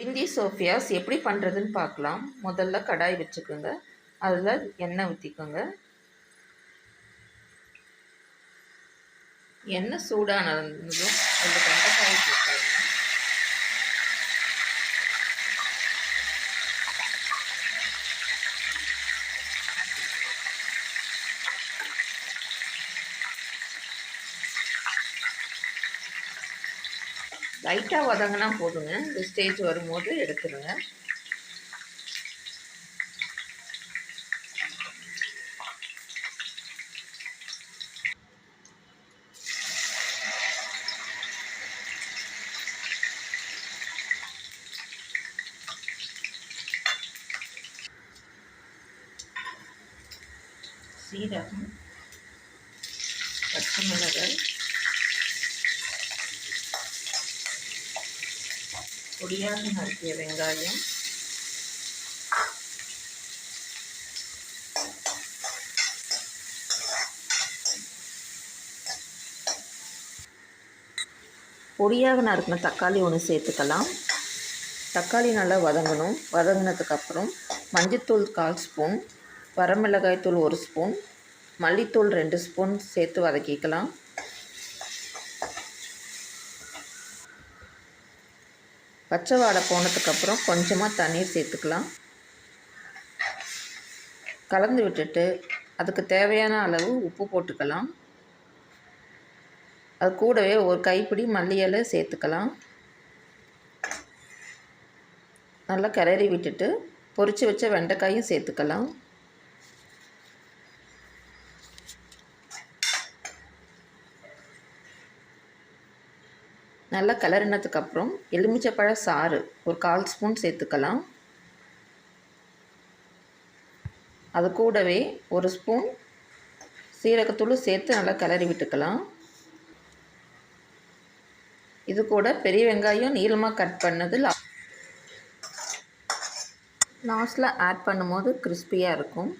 பிந்தி Sophia's எப்படி பண்ணுறதுன்னு பார்க்கலாம். முதல்ல கடாய் வச்சுக்கோங்க. அதில் எண்ணெய் ஊற்றிக்கோங்க. எண்ணெய் சூடானதும் அதில் வெண்டைக்காய் போட்டுக்கோங்க. லைட்டாக வதங்கினா போதுங்க. இந்த ஸ்டேஜ் வரும்போது எடுத்துருங்க. சீரகம், பச்சை மிளகாய், பொடியாக நறுக்கிய வெங்காயம், பொடியாக நறுக்கின தக்காளி ஒன்று சேர்த்துக்கலாம். தக்காளி நல்லா வதங்கணும். வதங்கினதுக்கப்புறம் மஞ்சத்தூள் 1/4 ஸ்பூன், வரமிளகாய் தூள் 1 ஸ்பூன், மல்லித்தூள் 2 ஸ்பூன் சேர்த்து வதக்கிக்கலாம். பச்சை வாடை போனதுக்கப்புறம் கொஞ்சமாக தண்ணீர் சேர்த்துக்கலாம். கலந்து விட்டுட்டு அதுக்கு தேவையான அளவு உப்பு போட்டுக்கலாம். அது கூடவே ஒரு கைப்பிடி மல்லி இலை சேர்த்துக்கலாம். நல்லா கிளறி விட்டுட்டு பொரித்து வச்ச வெண்டைக்காயும் சேர்த்துக்கலாம். நல்லா கிளறினதுக்கப்புறம் எலுமிச்சைப்பழ சாறு ஒரு 1/4 ஸ்பூன் சேர்த்துக்கலாம். அது கூடவே 1 ஸ்பூன் சீரகத்தூள் சேர்த்து நல்லா கிளறி விட்டுக்கலாம். இது கூட பெரிய வெங்காயம் நீளமாக கட் பண்ணது லாஸ்ட்டில் ஆட் பண்ணும்போது கிறிஸ்பியாக இருக்கும்.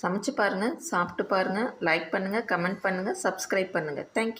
சமைச்சு பாருங்கள், சாப்பிட்டு பாருங்கள், லைக் பண்ணுங்கள், கமெண்ட் பண்ணுங்கள், சப்ஸ்கிரைப் பண்ணுங்கள். தேங்க்யூ.